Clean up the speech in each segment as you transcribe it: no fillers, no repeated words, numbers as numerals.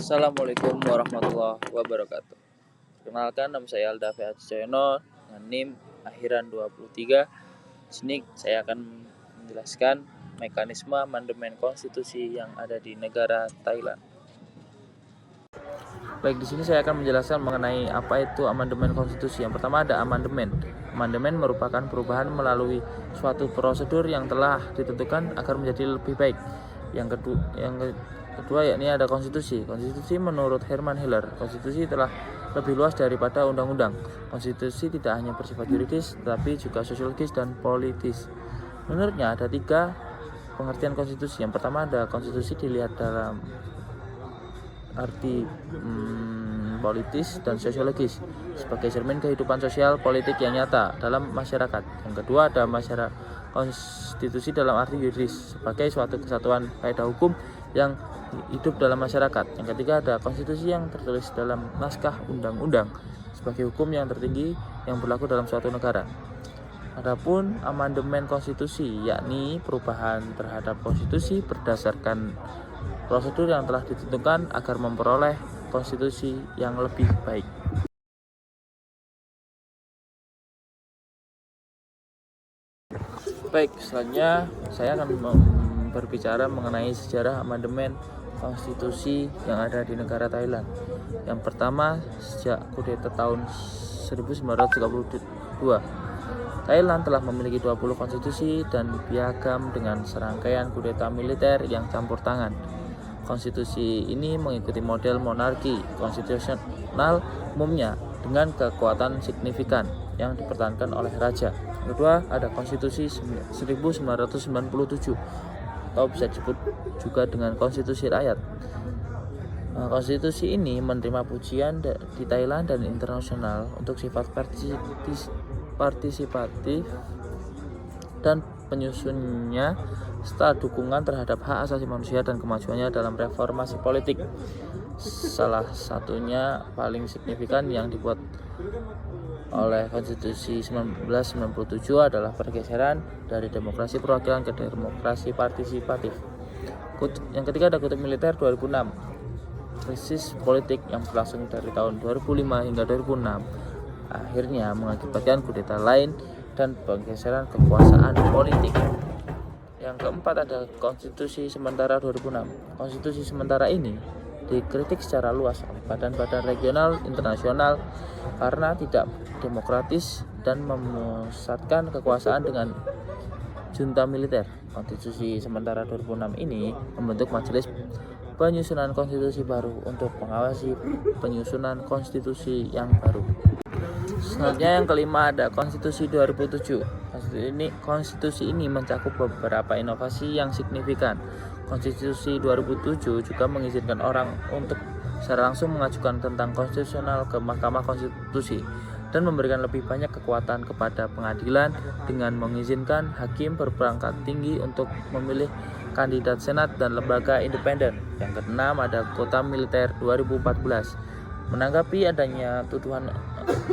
Assalamualaikum warahmatullahi wabarakatuh. Perkenalkan, nama saya Aldafi Hajijono dengan NIM akhiran 23. Di sini saya akan menjelaskan mekanisme amandemen konstitusi yang ada di negara Thailand. Baik, di sini saya akan menjelaskan mengenai apa itu amandemen konstitusi. Yang pertama ada amandemen. Amandemen merupakan perubahan melalui suatu prosedur yang telah ditentukan agar menjadi lebih baik. Yang kedua yakni ada konstitusi. Konstitusi menurut Herman Hiller, konstitusi telah lebih luas daripada undang-undang. Konstitusi tidak hanya bersifat yuridis, tetapi juga sosiologis dan politis. Menurutnya ada 3 pengertian konstitusi. Yang pertama ada konstitusi dilihat dalam arti politis dan sosiologis sebagai cermin kehidupan sosial politik yang nyata dalam masyarakat. Yang kedua ada konstitusi dalam arti yuridis sebagai suatu kesatuan kaidah hukum yang hidup dalam masyarakat. Yang ketiga ada konstitusi yang tertulis dalam naskah undang-undang sebagai hukum yang tertinggi yang berlaku dalam suatu negara. Adapun amandemen konstitusi yakni perubahan terhadap konstitusi berdasarkan prosedur yang telah ditentukan agar memperoleh konstitusi yang lebih baik. Baik, selanjutnya saya akan berbicara mengenai sejarah amandemen konstitusi yang ada di negara Thailand. Yang pertama, sejak kudeta tahun 1932, Thailand telah memiliki 20 konstitusi dan piagam dengan serangkaian kudeta militer yang campur tangan. Konstitusi ini mengikuti model monarki konstitusional umumnya dengan kekuatan signifikan yang dipertahankan oleh raja. Kedua, ada konstitusi 1997 atau bisa disebut juga dengan konstitusi rakyat. Konstitusi ini menerima pujian di Thailand dan internasional untuk sifat partisipatif dan penyusunnya serta dukungan terhadap hak asasi manusia dan kemajuannya dalam reformasi politik. Salah satunya paling signifikan yang dibuat oleh konstitusi 1997 adalah pergeseran dari demokrasi perwakilan ke demokrasi partisipatif. Yang ketiga ada kutub militer 2006. Krisis politik yang berlangsung dari tahun 2005 hingga 2006 akhirnya mengakibatkan kudeta lain dan pergeseran kekuasaan politik. Yang keempat ada konstitusi sementara 2006. Konstitusi sementara ini dikritik secara luas oleh badan-badan regional internasional karena tidak demokratis dan memusatkan kekuasaan dengan junta militer. Konstitusi sementara 2006 ini membentuk majelis penyusunan konstitusi baru untuk mengawasi penyusunan konstitusi yang baru. Selanjutnya yang kelima ada konstitusi 2007. Konstitusi ini mencakup beberapa inovasi yang signifikan. Konstitusi 2007 juga mengizinkan orang untuk secara langsung mengajukan tentang konstitusional ke Mahkamah Konstitusi dan memberikan lebih banyak kekuatan kepada pengadilan dengan mengizinkan hakim berpangkat tinggi untuk memilih kandidat senat dan lembaga independen. Yang keenam ada kota militer 2014. Menanggapi adanya tuduhan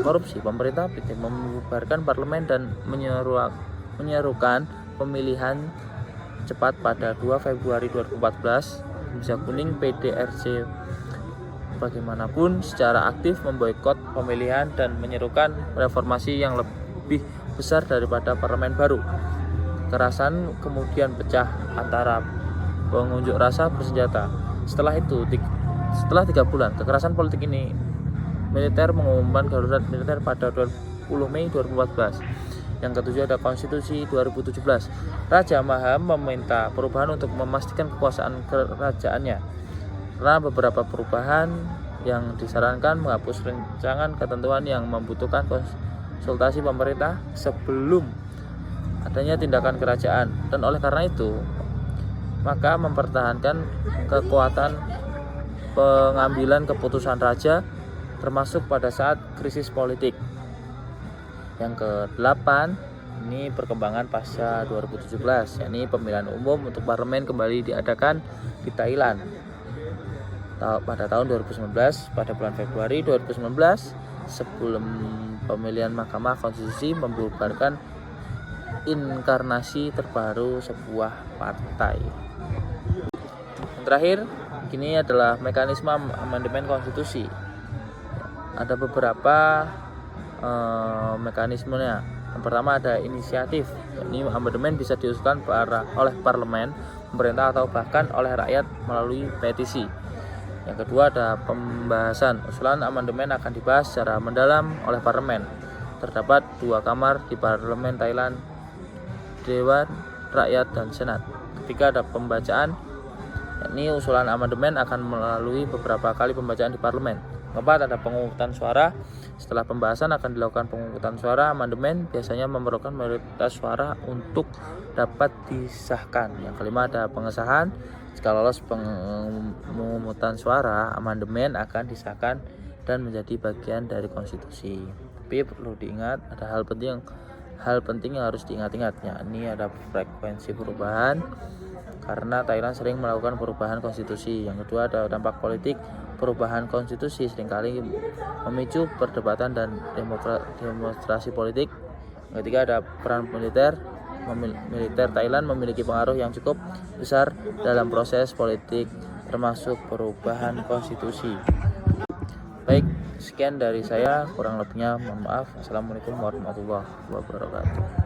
korupsi, pemerintah membubarkan parlemen dan menyerukan pemilihan cepat pada 2 Februari 2014. Komisi Kuning PDRC bagaimanapun secara aktif memboikot pemilihan dan menyerukan reformasi yang lebih besar daripada parlemen baru. Kekerasan kemudian pecah antara pengunjuk rasa bersenjata. Setelah 3 bulan kekerasan politik ini, militer mengumumkan darurat militer pada 20 Mei 2014. Yang ketujuh ada konstitusi 2017. Raja Maha meminta perubahan untuk memastikan kekuasaan kerajaannya. Karena beberapa perubahan yang disarankan menghapus rancangan ketentuan yang membutuhkan konsultasi pemerintah sebelum adanya tindakan kerajaan, dan oleh karena itu maka mempertahankan kekuatan pengambilan keputusan raja termasuk pada saat krisis politik. Yang ke-8 ini perkembangan pasca 2017, yakni pemilihan umum untuk parlemen kembali diadakan di Thailand pada tahun 2019 pada bulan Februari 2019 sebelum pemilihan Mahkamah Konstitusi membubarkan inkarnasi terbaru sebuah partai. Yang terakhir Ini adalah mekanisme amandemen konstitusi. Ada beberapa mekanismenya. Yang pertama ada inisiatif. Ini amandemen bisa diusulkan oleh parlemen, pemerintah atau bahkan oleh rakyat melalui petisi. Yang kedua ada pembahasan. Usulan amandemen akan dibahas secara mendalam oleh parlemen. Terdapat 2 kamar di parlemen Thailand, Dewan Rakyat dan Senat. Ketiga ada pembacaan. Ini usulan amandemen akan melalui beberapa kali pembacaan di parlemen. Keempat ada pemungutan suara. Setelah pembahasan akan dilakukan pemungutan suara. Amandemen biasanya memerlukan mayoritas suara untuk dapat disahkan. Yang kelima ada pengesahan. Jika lolos pemungutan suara, amandemen akan disahkan dan menjadi bagian dari konstitusi. Tapi perlu diingat ada hal penting yang harus diingat-ingat. Ini ada frekuensi perubahan karena Thailand sering melakukan perubahan konstitusi. Yang kedua ada dampak politik. Perubahan konstitusi seringkali memicu perdebatan dan demonstrasi politik. Yang ketiga ada peran militer. Militer Thailand memiliki pengaruh yang cukup besar dalam proses politik termasuk perubahan konstitusi. Baik, sekian dari saya, kurang lebihnya mohon maaf. Assalamualaikum warahmatullahi wabarakatuh.